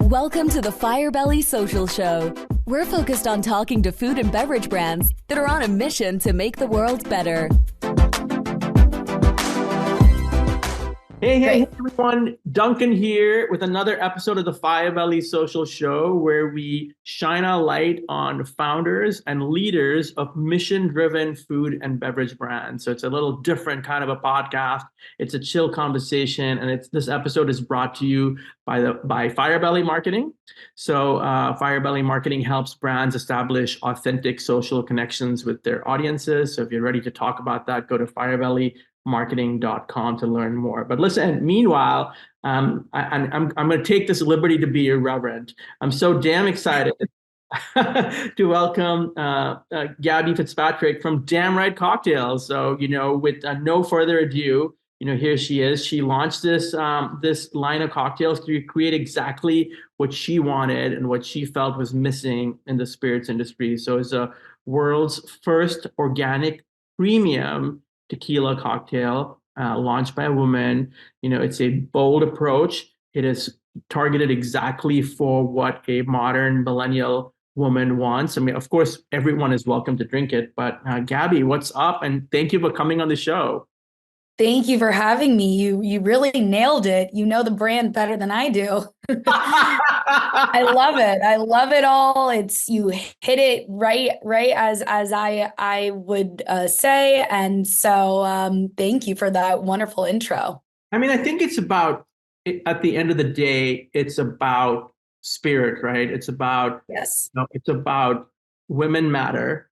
Welcome to the Firebelly Social Show. We're focused on talking to food and beverage brands that are on a mission to make the world better. Hey everyone, Duncan here with another episode of the Firebelly Social Show, where we shine a light on founders and leaders of mission-driven food and beverage brands. So it's a little different kind of a podcast. It's a chill conversation, and this episode is brought to you by Firebelly Marketing. So Firebelly Marketing helps brands establish authentic social connections with their audiences. So if you're ready to talk about that, go to firebellymarketing.com to learn more. But listen, meanwhile, I'm going to take this liberty to be irreverent. I'm so damn excited to welcome Gabby Fitzpatrick from Damn Right Cocktails. So, with no further ado, here she is. She launched this line of cocktails to create exactly what she wanted and what she felt was missing in the spirits industry. So it's a world's first organic premium tequila cocktail launched by a woman. It's a bold approach. It is targeted exactly for what a modern millennial woman wants. I mean, of course, everyone is welcome to drink it, but Gabby, what's up? And thank you for coming on the show. Thank you for having me. You really nailed it. You know the brand better than I do. I love it. I love it all. You hit it right as I would say. And so thank you for that wonderful intro. I mean, I think it's about, at the end of the day, it's about spirit, right? It's about, yes. It's about women matter.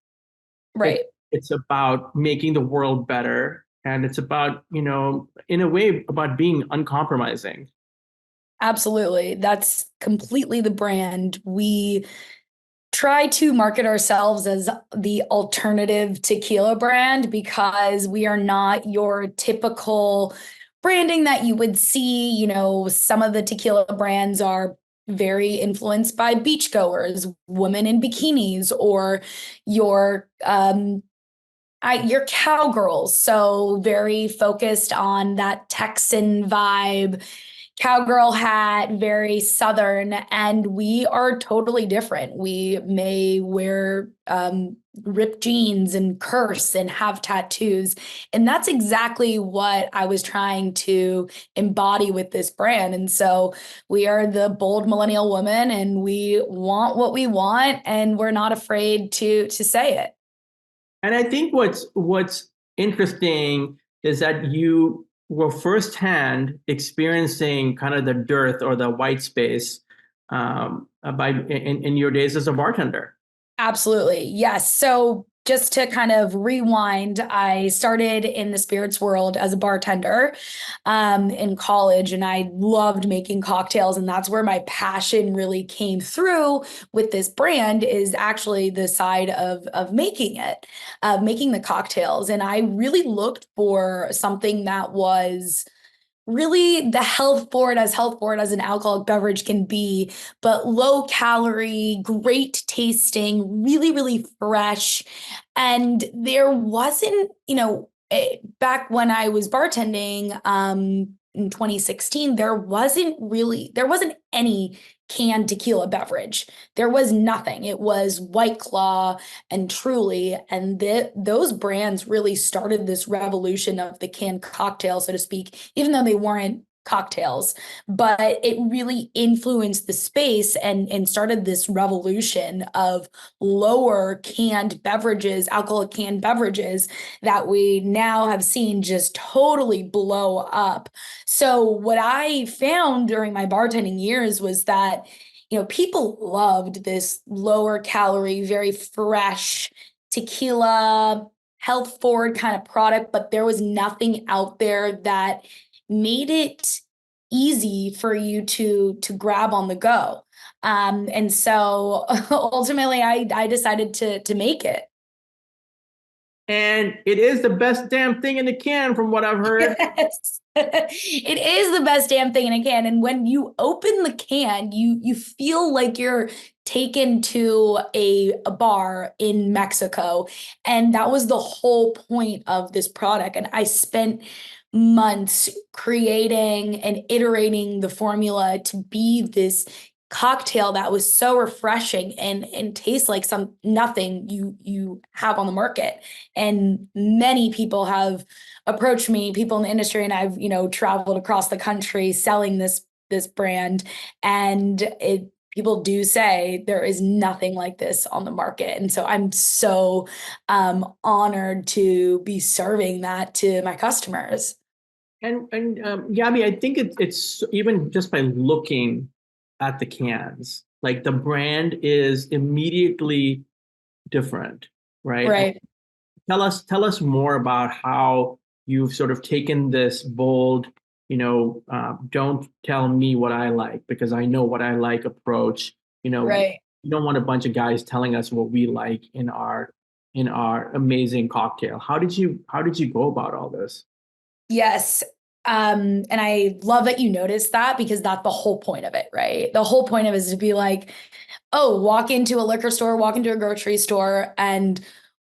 Right. It's about making the world better. And it's about, in a way, about being uncompromising. Absolutely. That's completely the brand. We try to market ourselves as the alternative tequila brand because we are not your typical branding that you would see. Some of the tequila brands are very influenced by beachgoers, women in bikinis, or your cowgirls, so very focused on that Texan vibe, cowgirl hat, very Southern, and we are totally different. We may wear ripped jeans and curse and have tattoos, and that's exactly what I was trying to embody with this brand. And so we are the bold millennial woman, and we want what we want, and we're not afraid to say it. And I think what's interesting is that you were firsthand experiencing kind of the dearth or the white space in your days as a bartender. Absolutely. Yes. So just to kind of rewind, I started in the spirits world as a bartender in college, and I loved making cocktails. And that's where my passion really came through with this brand, is actually the side of making it, making the cocktails. And I really looked for something that was really the health forward as an alcoholic beverage can be, but low calorie, great tasting, really, really fresh. And there wasn't, back when I was bartending in 2016, there wasn't any canned tequila beverage. There was nothing. It was White Claw and Truly. And those brands really started this revolution of the canned cocktail, so to speak, even though they weren't cocktails, but it really influenced the space and started this revolution of lower canned beverages, alcoholic canned beverages that we now have seen just totally blow up. So what I found during my bartending years was that, people loved this lower calorie, very fresh tequila, health forward kind of product, but there was nothing out there that made it easy for you to grab on the go. And so ultimately I decided to make it. And it is the best damn thing in the can, from what I've heard. Yes. It is the best damn thing in a can. And when you open the can, you feel like you're taken to a bar in Mexico. And that was the whole point of this product. And I spent months creating and iterating the formula to be this cocktail that was so refreshing and tastes like nothing you have on the market. And many people have approached me, people in the industry, and I've, traveled across the country selling this brand. And people do say there is nothing like this on the market. And so I'm so honored to be serving that to my customers. And Gabby, I think it's even just by looking at the cans, like the brand is immediately different, right? Right. Tell us more about how you've sort of taken this bold, don't tell me what I like because I know what I like approach. Right. You don't want a bunch of guys telling us what we like in our amazing cocktail. How did you go about all this? Yes. And I love that you noticed that, because that's the whole point of it, right? The whole point of it is to be like, oh, walk into a liquor store, walk into a grocery store, and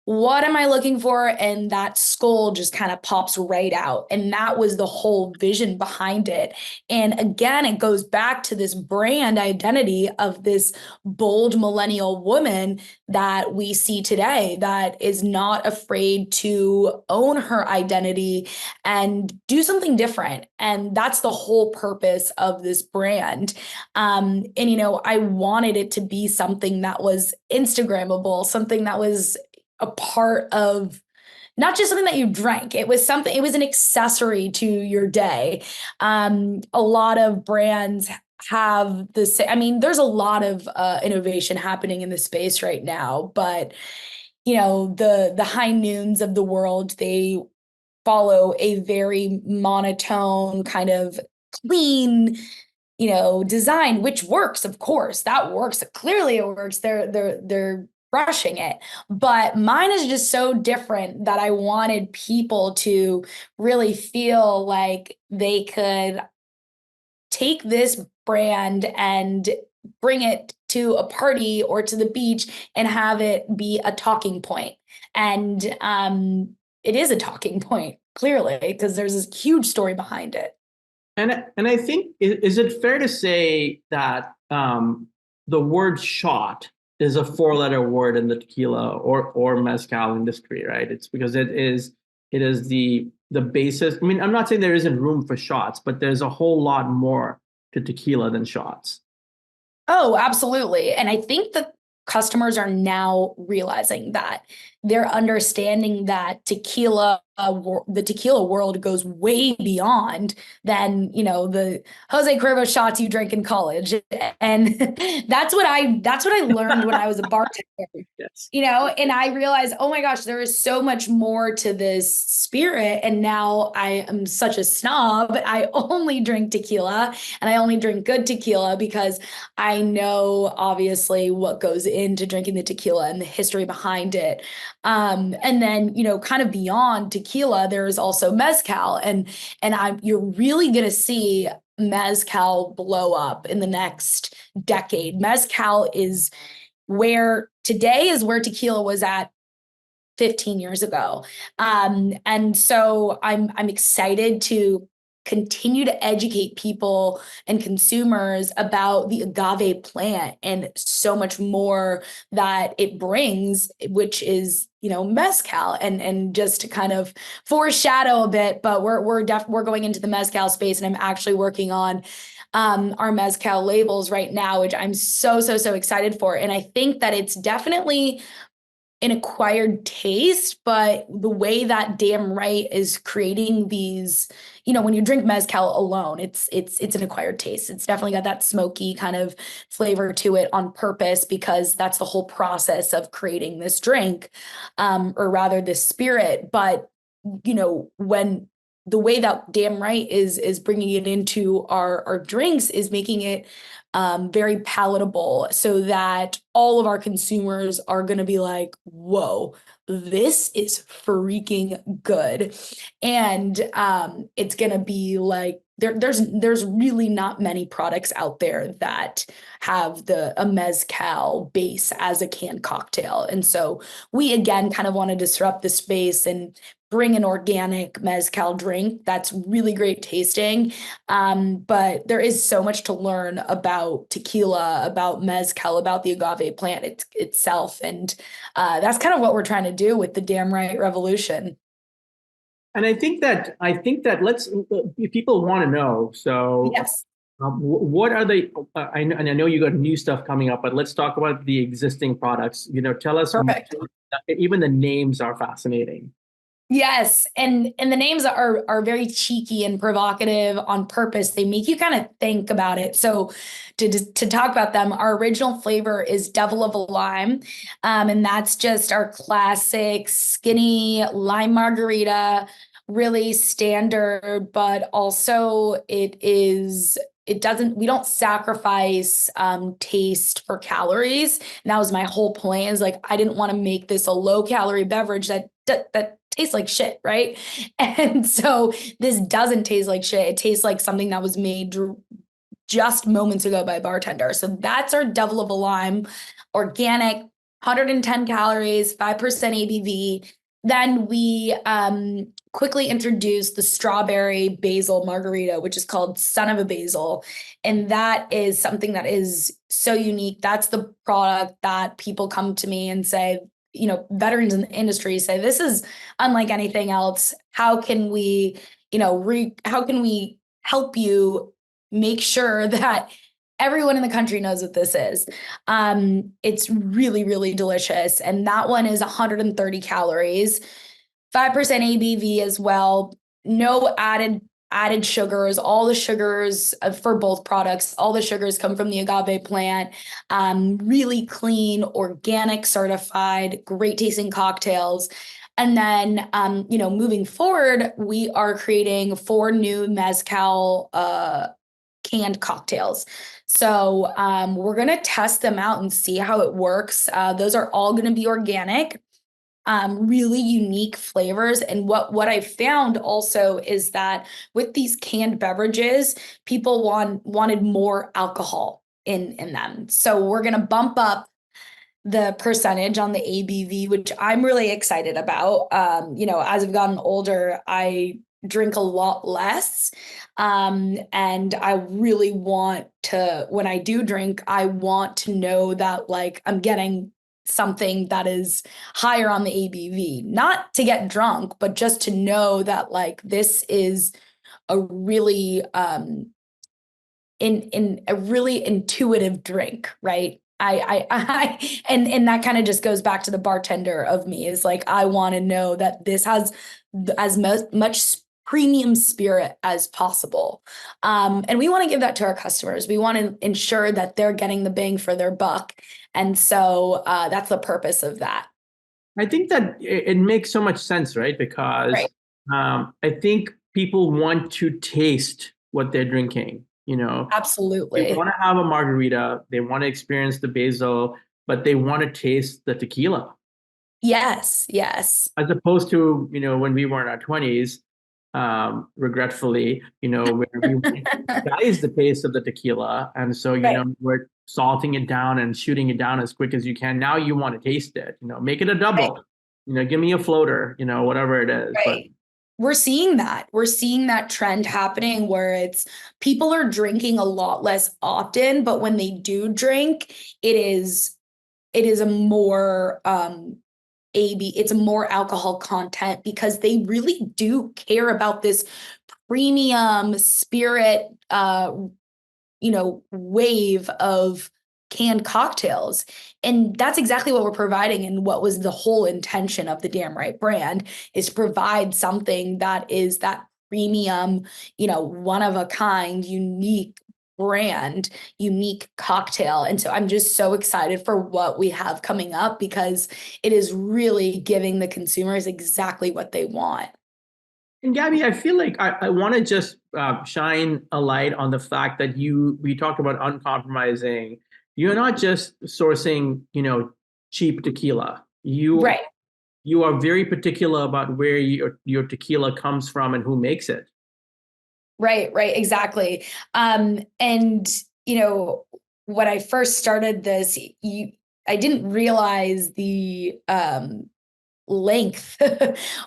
what am I looking for? And that skull just kind of pops right out. And that was the whole vision behind it. And again, it goes back to this brand identity of this bold millennial woman that we see today that is not afraid to own her identity and do something different. And that's the whole purpose of this brand. I wanted it to be something that was Instagrammable, something that was a part of not just something that you drank. It was an accessory to your day. A lot of brands have this. I mean, there's a lot of innovation happening in the space right now, but the high noons of the world, they follow a very monotone kind of clean, design, which works. Of course, that works. Clearly, it works. They're brushing it, but mine is just so different that I wanted people to really feel like they could take this brand and bring it to a party or to the beach and have it be a talking point. And it is a talking point, clearly, because there's this huge story behind it. And I think, is it fair to say that the word shot is a 4-letter word in the tequila or mezcal industry, right? It's because it is the basis. I mean, I'm not saying there isn't room for shots, but there's a whole lot more to tequila than shots. Oh, absolutely. And I think that customers are now realizing that. They're understanding that the tequila world goes way beyond than, the Jose Cuervo shots you drank in college. And that's what I learned when I was a bartender. Yes. And I realized, oh my gosh, there is so much more to this spirit. And now I am such a snob. I only drink tequila, and I only drink good tequila because I know obviously what goes into drinking the tequila and the history behind it. And then, kind of beyond tequila, there is also mezcal, and you're really going to see mezcal blow up in the next decade. Mezcal is where tequila was at 15 years ago. And so I'm excited to continue to educate people and consumers about the agave plant and so much more that it brings, which is, mezcal. And just to kind of foreshadow a bit, but we're going into the mezcal space, and I'm actually working on our mezcal labels right now, which I'm so excited for. And I think that it's definitely an acquired taste, but the way that Damn Right is creating these, when you drink mezcal alone, it's an acquired taste. It's definitely got that smoky kind of flavor to it on purpose, because that's the whole process of creating this drink, or rather this spirit. But, when the way that Damn Right is bringing it into our drinks is making it very palatable, so that all of our consumers are going to be like, whoa, this is freaking good. And it's going to be like, there's really not many products out there that have a mezcal base as a canned cocktail. And so we, again, kind of want to disrupt the space and bring an organic mezcal drink that's really great tasting. But there is so much to learn about tequila, about mezcal, about the agave plant itself. And that's kind of what we're trying to do with the Damn Right Revolution. And I think that let's if people want to know. So, Yes. what are they? And I know you got new stuff coming up, but let's talk about the existing products. Tell us. Perfect. Even the names are fascinating. Yes, and the names are very cheeky and provocative on purpose. They make you kind of think about it. So to talk about them, our original flavor is Devil of a Lime, and that's just our classic skinny lime margarita, really standard, but also we don't sacrifice taste for calories. And that was my whole point, is like I didn't want to make this a low calorie beverage that tastes like shit, right? And so this doesn't taste like shit. It tastes like something that was made just moments ago by a bartender. So that's our Devil of a Lime, organic, 110 calories, 5% ABV. Then we quickly introduced the strawberry basil margarita, which is called Son of a Basil. And that is something that is so unique. That's the product that people come to me and say, veterans in the industry say, this is unlike anything else. How can we, how can we help you make sure that everyone in the country knows what this is? It's really, really delicious. And that one is 130 calories, 5% ABV as well. No added sugars. All the sugars for both products, all the sugars come from the agave plant. Really clean, organic, certified, great tasting cocktails. And then, moving forward, we are creating 4 new mezcal canned cocktails. So we're going to test them out and see how it works. Those are all going to be organic. Really unique flavors. And what I found also is that with these canned beverages, people wanted more alcohol in them. So we're going to bump up the percentage on the ABV, which I'm really excited about. As I've gotten older, I drink a lot less. And I really want to, when I do drink, I want to know that like I'm getting something that is higher on the ABV, not to get drunk, but just to know that like this is a really in a really intuitive drink, right? And that kind of just goes back to the bartender of me, is like I want to know that this has as much premium spirit as possible. And we want to give that to our customers. We want to ensure that they're getting the bang for their buck. And so that's the purpose of that. I think that it makes so much sense, right? Because Right. I think people want to taste what they're drinking. Absolutely. They want to have a margarita, they want to experience the basil, but they want to taste the tequila. Yes. As opposed to, when we were in our 20s, regretfully, where we guys the taste of the tequila. And so, Right. we're salting it down and shooting it down as quick as you can. Now you want to taste it, make it a double, give me a floater, whatever it is. Right. But we're seeing that trend happening where it's people are drinking a lot less often, but when they do drink, it is a more it's a more alcohol content, because they really do care about this premium spirit wave of canned cocktails. And that's exactly what we're providing, and what was the whole intention of the Damn Right brand, is to provide something that is that premium, one of a kind, unique brand, unique cocktail. And so I'm just so excited for what we have coming up, because it is really giving the consumers exactly what they want. And Gabby, I feel like I want to just shine a light on the fact that we talked about uncompromising. You're not just sourcing, cheap tequila. Right. You are very particular about where your tequila comes from and who makes it. Right, exactly. And when I first started this, I didn't realize the length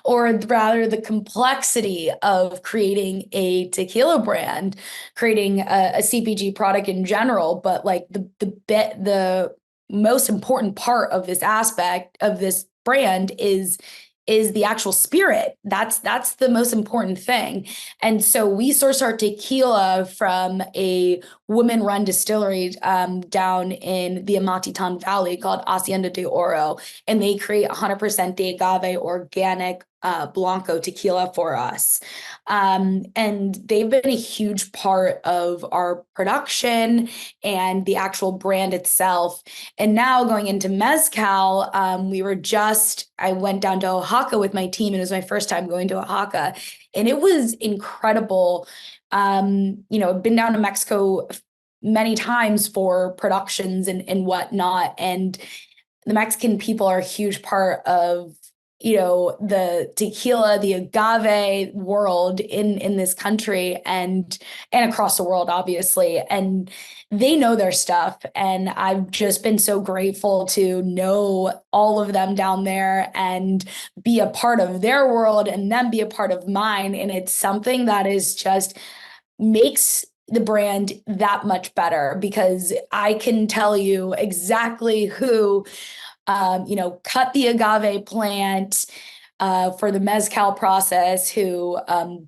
or rather the complexity of creating a tequila brand, creating a CPG product in general. But like the most important part of this aspect of this brand is the actual spirit. That's the most important thing. And so we source our tequila from a women-run distillery down in the Amatitan Valley called Hacienda de Oro, and they create 100% de agave organic Blanco tequila for us. And they've been a huge part of our production and the actual brand itself. And now going into mezcal, I went down to Oaxaca with my team, and it was my first time going to Oaxaca, and it was incredible. I've been down to Mexico many times for productions and whatnot, and the Mexican people are a huge part of the tequila, the agave world in this country and across the world, obviously. And they know their stuff. And I've just been so grateful to know all of them down there and be a part of their world and them be a part of mine. And it's something that is just makes the brand that much better, because I can tell you exactly who cut the agave plant for the mezcal process, who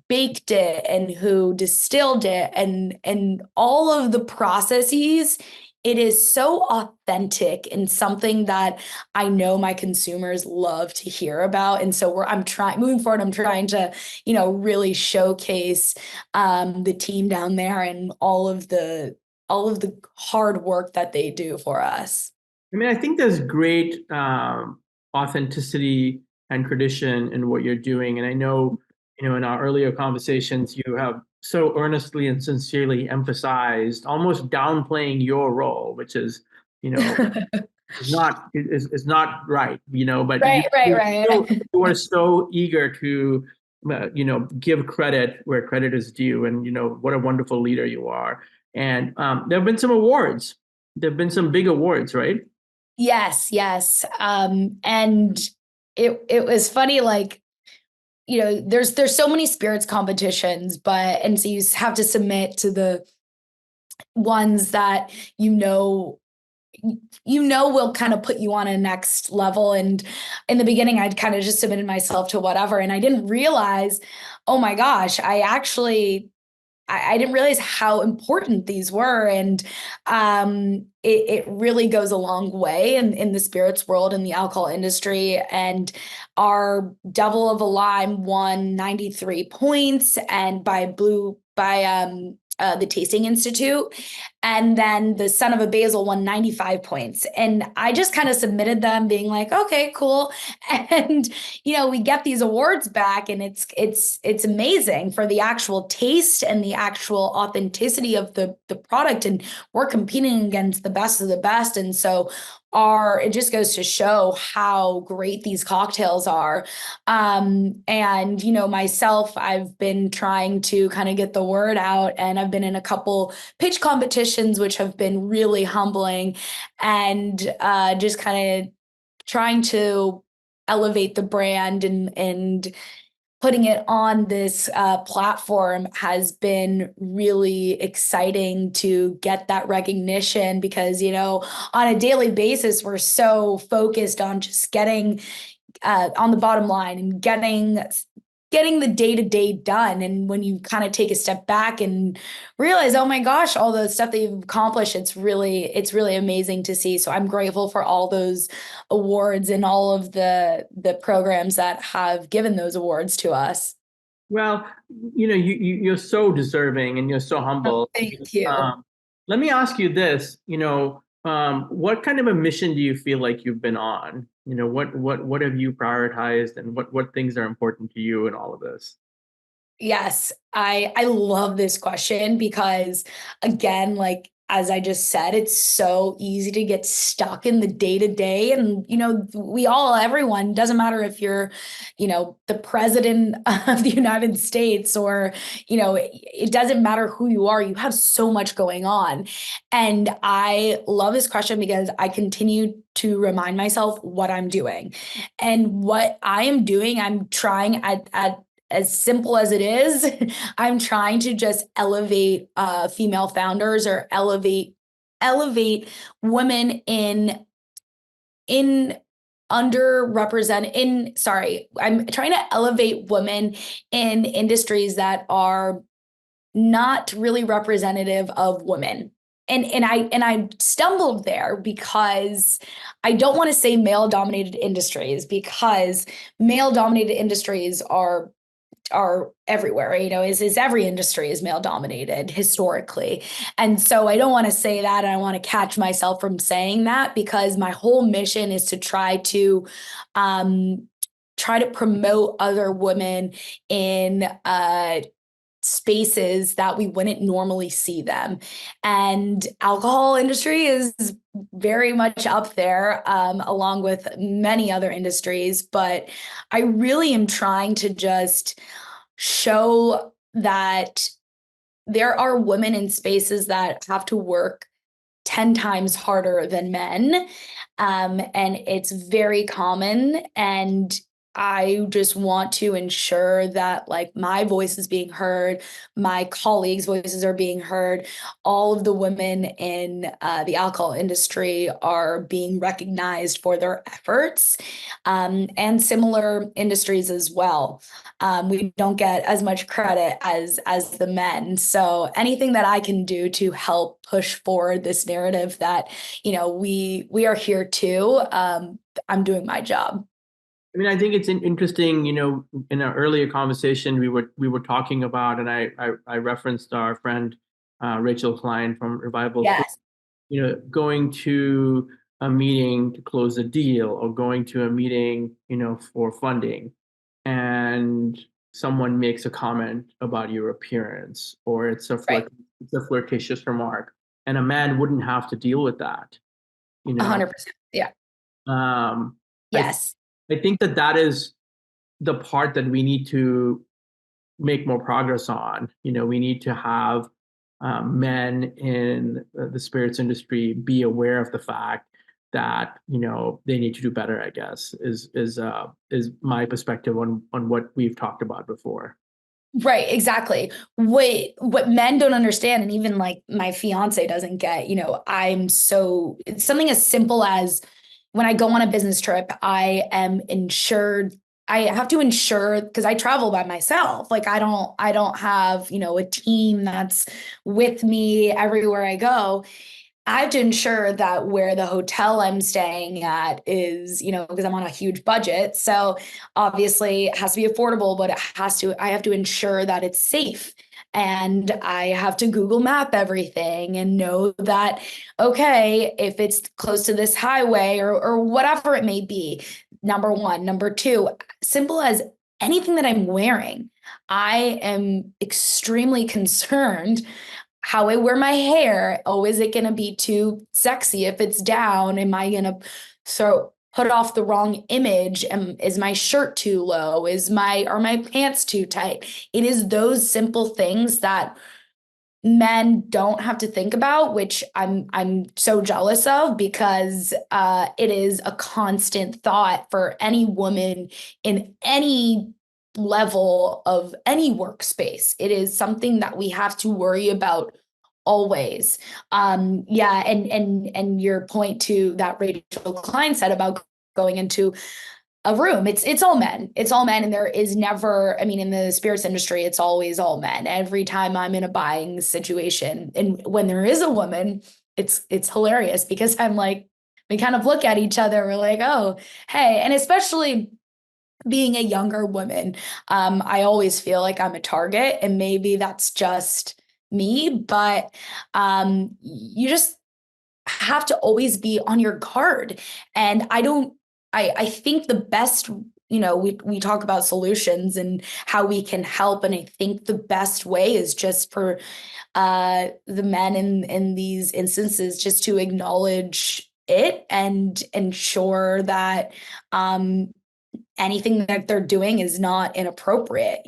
baked it and who distilled it, and all of the processes. It is so authentic and something that I know my consumers love to hear about. And so moving forward, I'm trying to, really showcase the team down there and all of the hard work that they do for us. I mean, I think there's great authenticity and tradition in what you're doing. And I know, in our earlier conversations, you have so earnestly and sincerely emphasized almost downplaying your role, which is, is not right, but right. you are so eager to, give credit where credit is due. And, what a wonderful leader you are. And there have been some awards. There have been some big awards, right? Yes. And it was funny, like, there's so many spirits competitions, and so you have to submit to the ones that will kind of put you on a next level. And in the beginning, I'd kind of just submitted myself to whatever, and I didn't realize, oh my gosh, I didn't realize how important these were. And it really goes a long way in the spirits world, in the alcohol industry. And our Devil of a Lime won 93 points, and by the Tasting Institute. And then the Son of a Basil won 95 points. And I just kind of submitted them being like, okay, cool. And, we get these awards back, and it's amazing for the actual taste and the actual authenticity of the product. And we're competing against the best of the best. And so it just goes to show how great these cocktails are. And, myself, I've been trying to kind of get the word out, and I've been in a couple pitch competitions, which have been really humbling, and just kind of trying to elevate the brand and putting it on this platform has been really exciting to get that recognition, because, on a daily basis, we're so focused on just getting on the bottom line and getting the day-to-day done. And when you kind of take a step back and realize, oh my gosh, all the stuff that you've accomplished, it's really amazing to see. So I'm grateful for all those awards and all of the programs that have given those awards to us. Well, you're so deserving, and you're so humble. Oh, thank you. Let me ask you this, what kind of a mission do you feel like you've been on? What have you prioritized, and what things are important to you in all of this? Yes, I love this question, because again, like, as I just said, it's so easy to get stuck in the day to day. And, everyone, doesn't matter if you're, the president of the United States or, it doesn't matter who you are, you have so much going on. And I love this question because I continue to remind myself what I'm doing. And what I am doing, I'm trying at as simple as it is, I'm trying to just elevate female founders or elevate women in underrepresented I'm trying to elevate women in industries that are not really representative of women. And I stumbled there because I don't want to say male dominated industries, because male dominated industries are everywhere, is every industry is male dominated historically. And so I don't want to say that. And I want to catch myself from saying that, because my whole mission is to try to promote other women in spaces that we wouldn't normally see them. And alcohol industry is very much up there, along with many other industries. But I really am trying to just show that there are women in spaces that have to work 10 times harder than men. And it's very common. And I just want to ensure that my voice is being heard, my colleagues' voices are being heard, all of the women in the alcohol industry are being recognized for their efforts, and similar industries as well. We don't get as much credit as the men. So anything that I can do to help push forward this narrative that, we are here too, I'm doing my job. I mean, I think it's interesting, in our earlier conversation, we were talking about, and I referenced our friend, Rachel Klein from Revival. Yes. Going to a meeting to close a deal, or going to a meeting, for funding, and someone makes a comment about your appearance, or it's a flirtatious remark, and a man wouldn't have to deal with that. 100%. Yeah. Yes. I think that is the part that we need to make more progress on. We need to have men in the spirits industry be aware of the fact that they need to do better, I guess, is my perspective on what we've talked about before. Right, exactly. What men don't understand, and even my fiance doesn't get, it's something as simple as when I go on a business trip, I am insured. I have to insure, because I travel by myself. I don't have, a team that's with me everywhere I go. I have to ensure that where the hotel I'm staying at is, because I'm on a huge budget. So obviously it has to be affordable, but I have to ensure that it's safe. And I have to Google map everything and know that, okay, if it's close to this highway or whatever it may be, number one. Number two, simple as anything that I'm wearing, I am extremely concerned how I wear my hair. Oh, is it going to be too sexy if it's down? Am I going to put off the wrong image? Is my shirt too low? Are my pants too tight? It is those simple things that men don't have to think about, which I'm so jealous of, because it is a constant thought for any woman in any level of any workspace. It is something that we have to worry about always. And your point to that Rachel Klein said about going into a room, it's all men. It's all men. And there is never, in the spirits industry, it's always all men. Every time I'm in a buying situation, and when there is a woman, it's hilarious, because we kind of look at each other, we're like, oh, hey. And especially being a younger woman, I always feel like I'm a target, and maybe that's just me, but you just have to always be on your guard. And I think the best, we talk about solutions and how we can help. And I think the best way is just for the men in these instances just to acknowledge it and ensure that anything that they're doing is not inappropriate,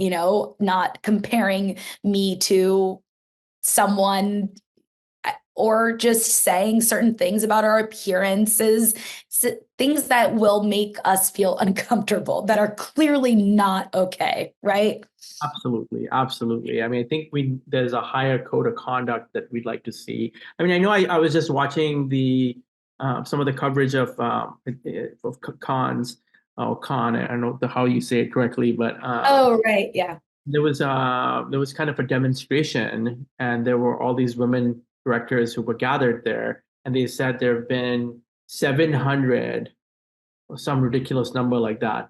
not comparing me to someone or just saying certain things about our appearances, things that will make us feel uncomfortable, that are clearly not okay, right? Absolutely, absolutely. I mean, I think there's a higher code of conduct that we'd like to see. I mean, I know I was just watching some of the coverage of cons. Oh, con. I don't know how you say it correctly, but oh, right, yeah. There was kind of a demonstration, and there were all these women directors who were gathered there, and they said there have been 700, or some ridiculous number like that,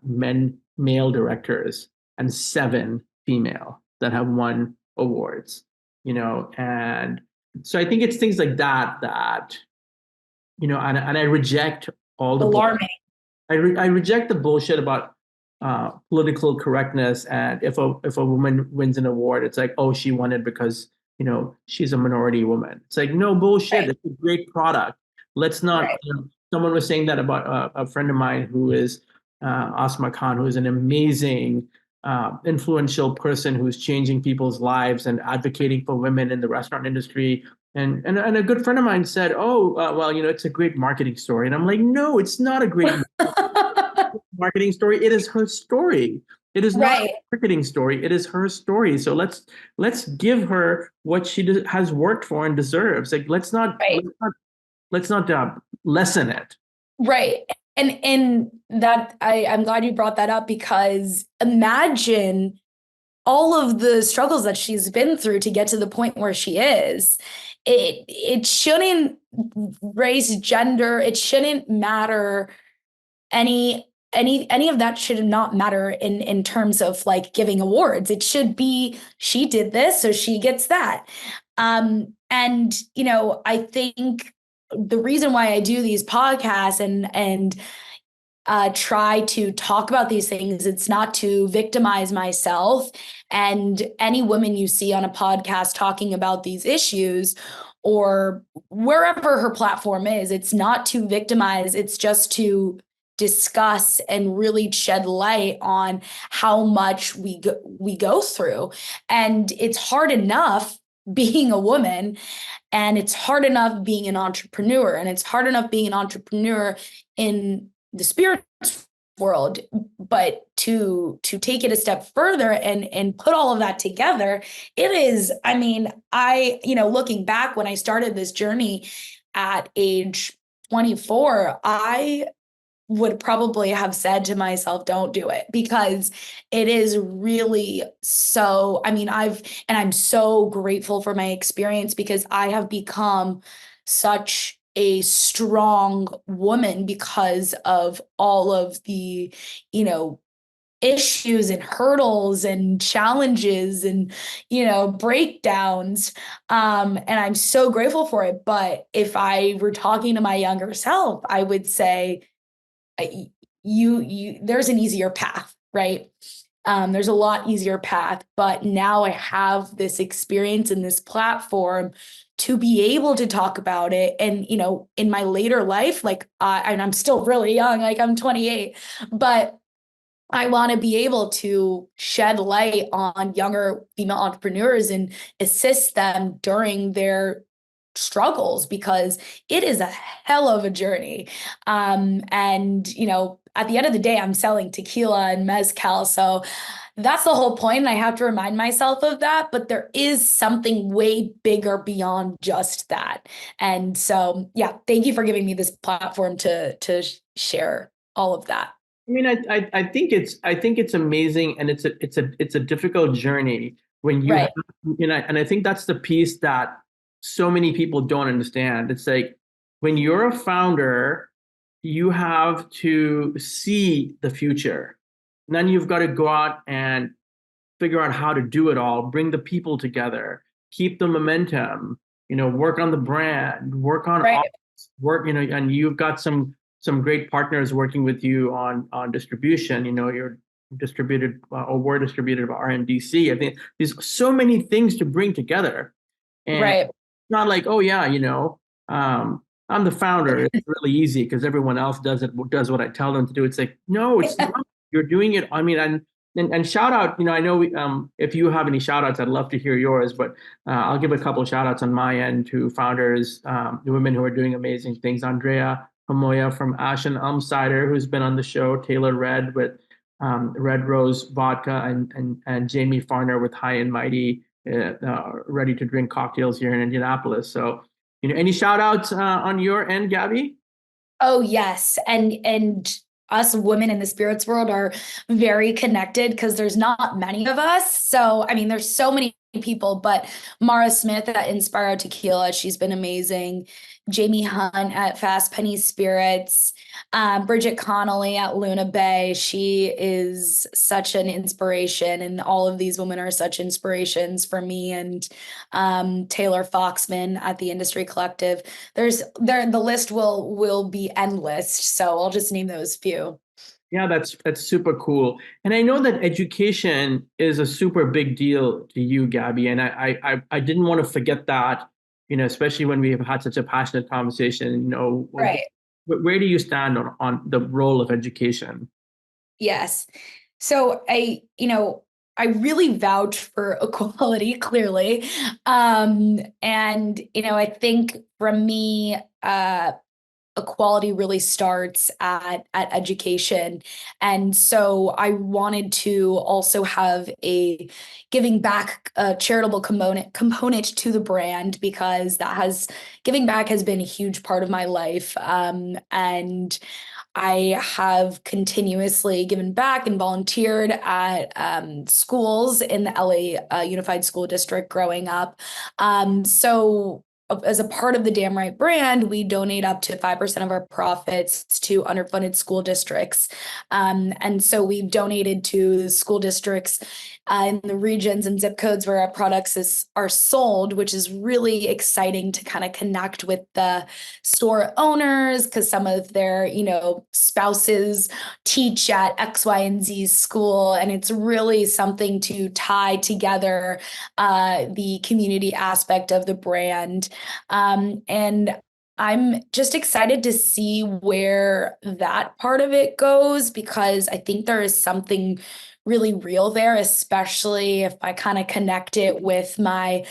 male directors, and 7 female that have won awards. And so I think it's things like that, and I reject all the alarming. I reject the bullshit about political correctness, and if a woman wins an award, it's like, oh, she won it because she's a minority woman. It's like, no, bullshit. Right. It's a great product. Let's not. Right. Someone was saying that about a friend of mine who is Asma Khan, who is an amazing, influential person who's changing people's lives and advocating for women in the restaurant industry. And a good friend of mine said, oh, well, it's a great marketing story. And I'm like, no, it's not a great marketing story. It is her story. It is not a marketing story. It is her story. So let's give her what she has worked for and deserves. Like, let's not lessen it. Right. And that I'm glad you brought that up, because imagine all of the struggles that she's been through to get to the point where she is. It shouldn't race, gender. It shouldn't matter. Any of that should not matter in terms of like giving awards. It should be, she did this, so she gets that. And I think the reason why I do these podcasts and try to talk about these things, it's not to victimize myself and any woman you see on a podcast talking about these issues or wherever her platform is. It's not to victimize, it's just to discuss and really shed light on how much we go through. And it's hard enough being a woman, and it's hard enough being an entrepreneur, and it's hard enough being an entrepreneur in the spirit world, but to take it a step further and put all of that together, it is, I mean, looking back when I started this journey at age 24, I would probably have said to myself, don't do it, because it is really so, I mean, I'm so grateful for my experience, because I have become such a strong woman because of all of the, issues and hurdles and challenges and, breakdowns. And I'm so grateful for it. But if I were talking to my younger self, I would say, there's an easier path, right? There's a lot easier path, but now I have this experience and this platform to be able to talk about it. And, in my later life, and I'm still really young, like I'm 28, but I want to be able to shed light on younger female entrepreneurs and assist them during their struggles, because it is a hell of a journey. And, at the end of the day, I'm selling tequila and mezcal. So that's the whole point. And I have to remind myself of that, but there is something way bigger beyond just that. And so, yeah, thank you for giving me this platform to share all of that. I mean, I think it's amazing, and it's a difficult journey when you have, and I think that's the piece that so many people don't understand. It's like, when you're a founder, you have to see the future. And then you've got to go out and figure out how to do it all, bring the people together, keep the momentum, work on the brand, work on work, and you've got some some great partners working with you on distribution. You're distributed or were distributed by RNDC. I think there's so many things to bring together, and Right. it's not like, oh yeah, I'm the founder. It's really easy because everyone else does what I tell them to do. It's like, no, it's not. You're doing it. I mean, and shout out, I know if you have any shout outs, I'd love to hear yours, but I'll give a couple of shout outs on my end to founders, the women who are doing amazing things. Andrea Hamoya from Ash and Elm Cider, who's been on the show, Taylor Red with Red Rose Vodka, and Jamie Farner with High and Mighty, ready to drink cocktails here in Indianapolis. So, any shout outs on your end, Gabby? Oh, yes. And us women in the spirits world are very connected because there's not many of us. So, I mean, there's so many people, but Mara Smith at Inspire Tequila, she's been amazing. Jamie Hunt at Fast Penny Spirits, Bridget Connolly at Luna Bay. She is such an inspiration, and all of these women are such inspirations for me. And Taylor Foxman at the Industry Collective. The list will be endless. So I'll just name those few. Yeah, that's super cool. And I know that education is a super big deal to you, Gabby. And I didn't want to forget that, especially when we have had such a passionate conversation. Right. Where do you stand on the role of education? Yes. So I really vouch for equality, clearly. And, I think for me, equality really starts at education. And so I wanted to also have a giving back, charitable component to the brand, because giving back has been a huge part of my life. And I have continuously given back and volunteered at schools in the LA Unified School District growing up. So as a part of the Damn Right brand, we donate up to 5% of our profits to underfunded school districts. And so we've donated to school districts in the regions and zip codes where our products are sold, which is really exciting to kind of connect with the store owners, because some of their, spouses teach at X, Y, and Z school. And it's really something to tie together the community aspect of the brand. And I'm just excited to see where that part of it goes, because I think there is something really real there, especially if I kind of connect it with my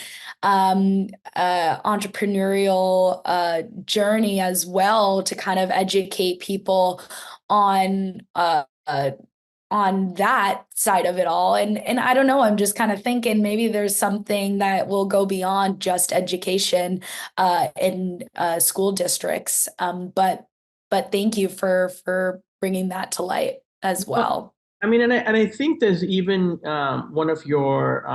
entrepreneurial journey as well, to kind of educate people on that side of it all. And I don't know, I'm just kind of thinking maybe there's something that will go beyond just education in school districts. But thank you for bringing that to light as well. I mean, and I think there's even one of your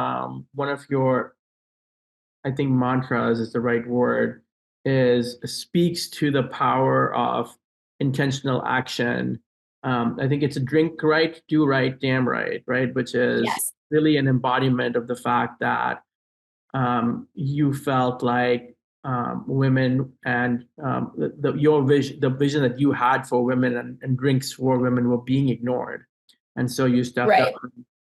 I think mantras is the right word, is speaks to the power of intentional action. I think it's a drink right, do right, damn right, right? Which is Yes. really an embodiment of the fact that you felt like women and your vision, the vision that you had for women and drinks for women were being ignored. And so you stepped Right. up.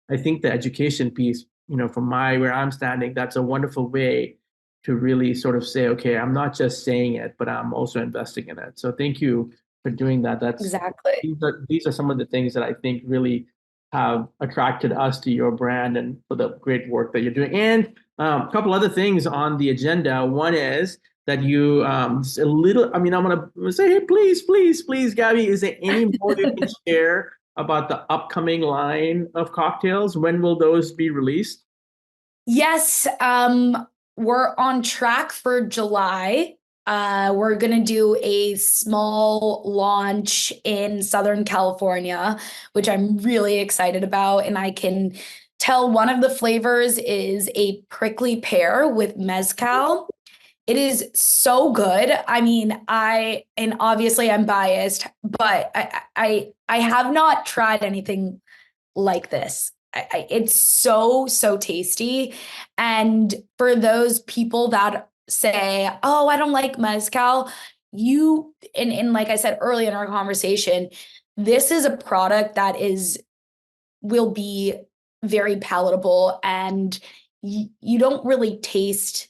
I think the education piece, from where I'm standing, that's a wonderful way to really sort of say, okay, I'm not just saying it, but I'm also investing in it. So thank you for doing that. Exactly. These are some of the things that I think really have attracted us to your brand and for the great work that you're doing. And a couple other things on the agenda. One is that you a little. I mean, I'm gonna say, hey, please, Gabby, is there any more you can share about the upcoming line of cocktails? When will those be released? Yes, we're on track for July. We're going to do a small launch in Southern California, which I'm really excited about. And I can tell one of the flavors is a prickly pear with mezcal. It is so good. I mean, and obviously I'm biased, but I have not tried anything like this. It's so tasty. And for those people that say, oh, I don't like mezcal, and like I said early in our conversation, this is a product that will be very palatable, and you don't really taste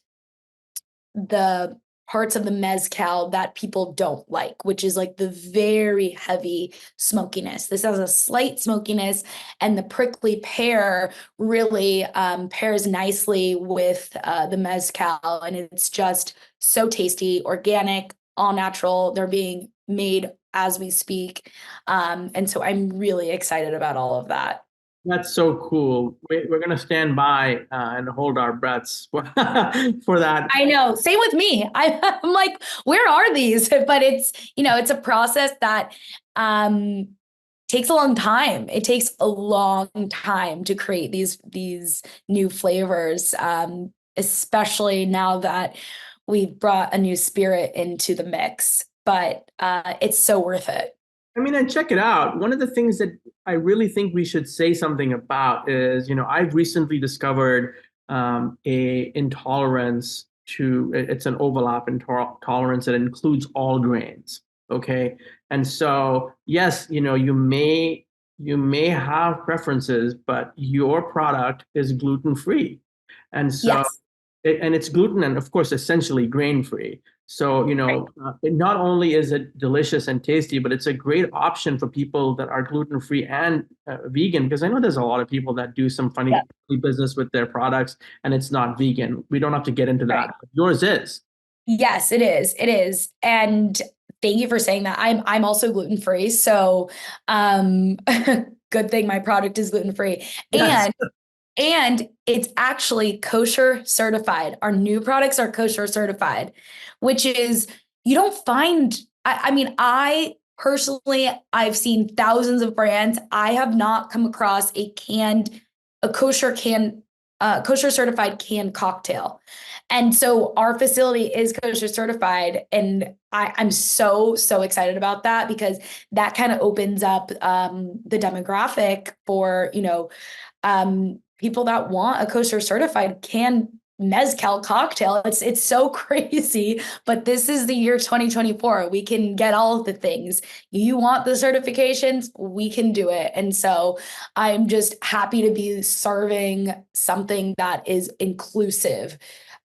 the parts of the mezcal that people don't like, which is like the very heavy smokiness. This has a slight smokiness, and the prickly pear really pairs nicely with the mezcal, and it's just so tasty, organic, all natural. They're being made as we speak. And so I'm really excited about all of that. That's so cool. We're going to stand by and hold our breaths for that. I know. Same with me. I'm like, where are these? But it's a process that takes a long time. It takes a long time to create these new flavors, especially now that we've brought a new spirit into the mix. But it's so worth it. I mean, and check it out. One of the things that I really think we should say something about is, I've recently discovered a intolerance it's an overlap intolerance that includes all grains. Okay. And so, yes, you may have preferences, but your product is gluten-free. And so, Yes. and it's gluten and of course, essentially grain-free. So, not only is it delicious and tasty, but it's a great option for people that are gluten-free and vegan, because I know there's a lot of people that do some funny business with their products and it's not vegan. We don't have to get into that. Right. Yours is. Yes, it is. It is. And thank you for saying that. I'm also gluten-free. So good thing my product is gluten-free. Yes. And it's actually kosher certified. Our new products are kosher certified, which is, you don't find, I personally, I've seen thousands of brands. I have not come across a kosher certified canned cocktail. And so our facility is kosher certified. And I'm so, so excited about that, because that kind of opens up the demographic for, people that want a kosher certified canned mezcal cocktail. It's so crazy, but this is the year 2024. We can get all of the things. You want the certifications, we can do it. And so I'm just happy to be serving something that is inclusive.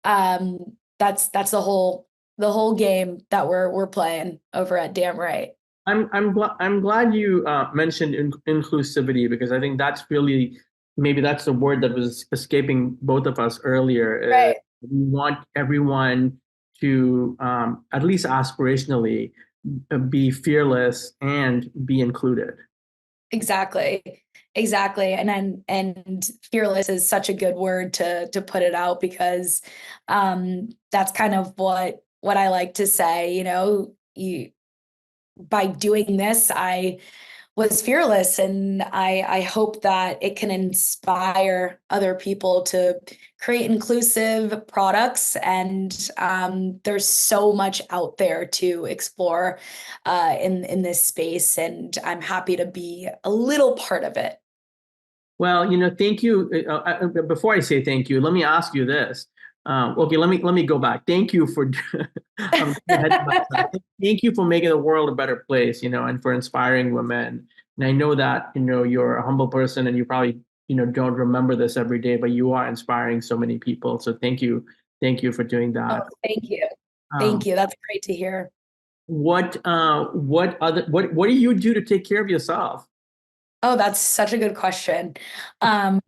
That's the whole game that we're playing over at Damn Right. I'm glad you mentioned inclusivity, because I think that's really, maybe that's the word that was escaping both of us earlier. Right. We want everyone to, at least aspirationally, be fearless and be included. Exactly. And fearless is such a good word to put it out, because that's kind of what I like to say. By doing this, I was fearless, and I hope that it can inspire other people to create inclusive products. And there's so much out there to explore in this space, and I'm happy to be a little part of it. Well, thank you. Before I say thank you, let me ask you this. Okay, let me go back. Thank you for thank you for making the world a better place, and for inspiring women. And I know that you're a humble person, and you probably don't remember this every day, but you are inspiring so many people. So thank you for doing that. Oh, thank you. That's great to hear. What do you do to take care of yourself? Oh, that's such a good question. I'm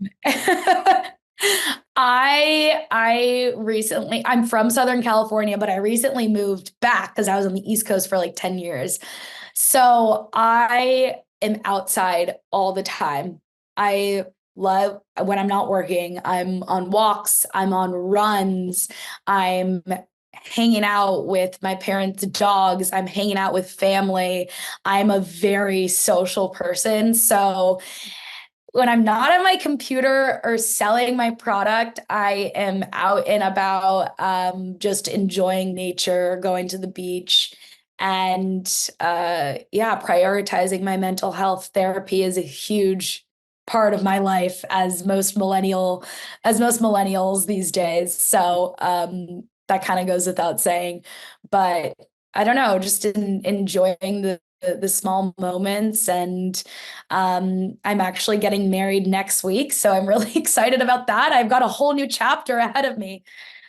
from Southern California, but I recently moved back because I was on the East Coast for like 10 years. So I am outside all the time. I love when I'm not working, I'm on walks, I'm on runs, I'm hanging out with my parents' dogs, I'm hanging out with family. I'm a very social person. So when I'm not at my computer or selling my product, I am out and about, just enjoying nature, going to the beach, and prioritizing my mental health. Therapy is a huge part of my life, as most millennials these days. So that kind of goes without saying, but I don't know, just enjoying the small moments. And I'm actually getting married next week, so I'm really excited about that. I've got a whole new chapter ahead of me,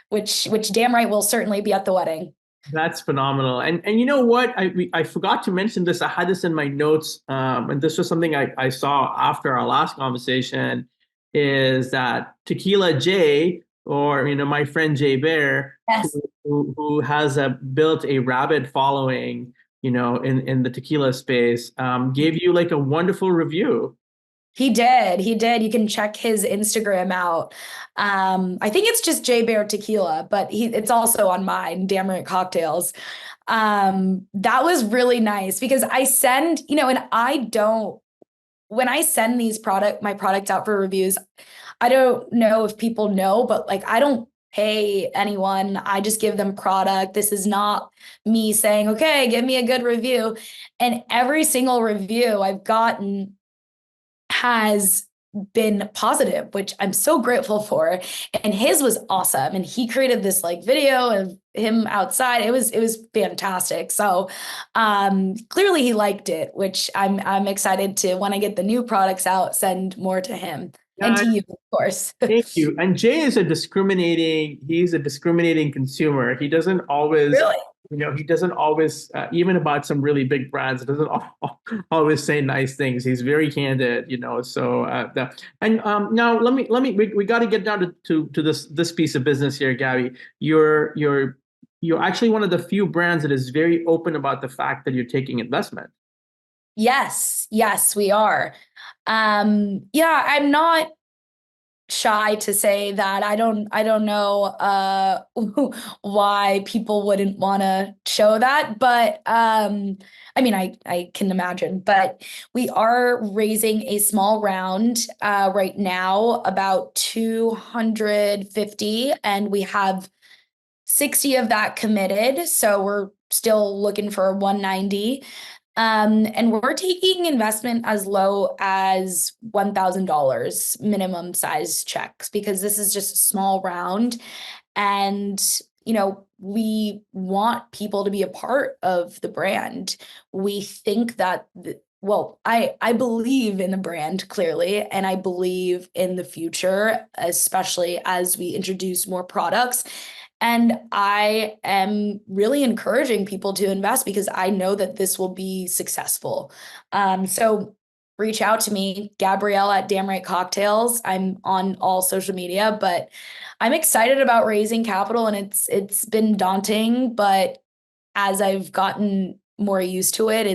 which damn right will certainly be at the wedding. That's phenomenal. And you know what? I forgot to mention this. I had this in my notes, and this was something I saw after our last conversation, is that Tequila J, or my friend Jay Bear, Yes. who has built a rabid following, in the tequila space, gave you like a wonderful review. He did. He did. You can check his Instagram out. I think it's just J Bear Tequila, but it's also on mine, Damn Right Cocktails. That was really nice because I send, and I don't, when I send my products out for reviews, I don't know if people know, but like I don't pay anyone. I just give them product. This is not me saying, okay, give me a good review. And every single review I've gotten has been positive, which I'm so grateful for. And his was awesome. And he created this like video of him outside. It was fantastic. So clearly he liked it, which I'm excited to, when I get the new products out, send more to him and to you, of course. Thank you. And Jay is he's a discriminating consumer. He doesn't always, Really? he doesn't always, even about some really big brands, doesn't always say nice things. He's very candid, so now we got to get down to this piece of business here, Gabby. You're actually one of the few brands that is very open about the fact that you're taking investment. Yes, we are. Yeah, I'm not shy to say that. I don't know why people wouldn't want to show that, but I mean, I can imagine. But we are raising a small round right now, about 250, and we have 60 of that committed, so we're still looking for 190. And we're taking investment as low as $1,000 minimum size checks, because this is just a small round. And, we want people to be a part of the brand. We think that, I believe in the brand clearly, and I believe in the future, especially as we introduce more products. And I am really encouraging people to invest because I know that this will be successful. So reach out to me, Gabrielle at Damn Right Cocktails. I'm on all social media, but I'm excited about raising capital, and it's been daunting, but as I've gotten more used to it,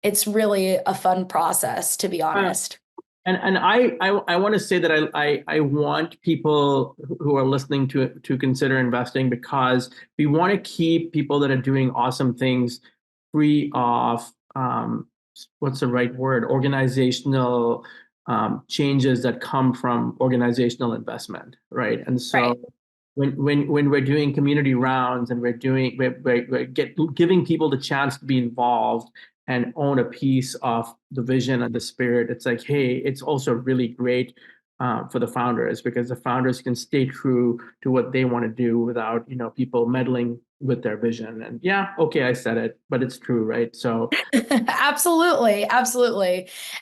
it's really a fun process, to be honest. And I want to say that I want people who are listening to consider investing, because we want to keep people that are doing awesome things free of what's the right word, organizational changes that come from organizational investment, right? And so Right. when we're doing community rounds and we're giving people the chance to be involved and own a piece of the vision and the spirit, it's like, hey, it's also really great for the founders, because the founders can stay true to what they want to do without, people meddling with their vision. And yeah, okay, I said it, but it's true, right? So Absolutely.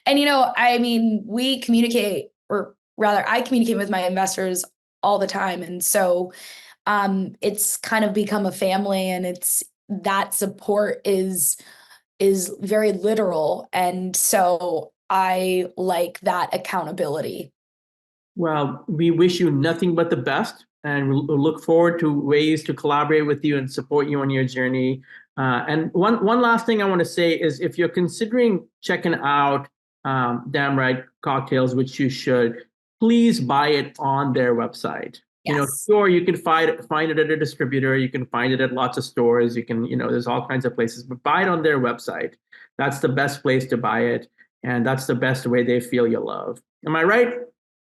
And, I mean, we communicate, or rather I communicate with my investors all the time. And so it's kind of become a family, and that support is very literal. And so I like that accountability. well, we wish you nothing but the best, and we'll look forward to ways to collaborate with you and support you on your journey. And one last thing I want to say is, if you're considering checking out Damn Right Cocktails, which you should, please buy it on their website. Yes. Sure, you can find it at a distributor. You can find it at lots of stores. You can, there's all kinds of places, but buy it on their website. That's the best place to buy it, and that's the best way they feel your love. Am I right?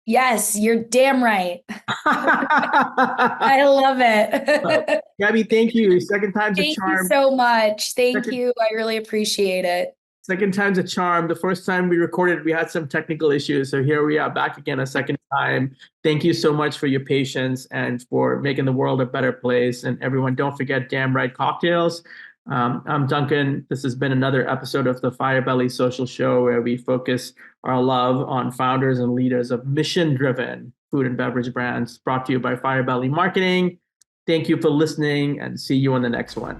Yes, you're damn right. I love it. Gabby, thank you. Second time's a Thank charm. you so much. Thank you. I really appreciate it. Second time's a charm. The first time we recorded, we had some technical issues. So here we are back again a second time. Thank you so much for your patience and for making the world a better place. And everyone, don't forget Damn Right Cocktails. I'm Duncan. This has been another episode of the Firebelly Social Show, where we focus our love on founders and leaders of mission-driven food and beverage brands, brought to you by Firebelly Marketing. Thank you for listening, and see you on the next one.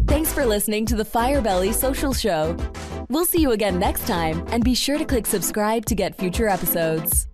Thanks for listening to the Firebelly Social Show. We'll see you again next time, and be sure to click subscribe to get future episodes.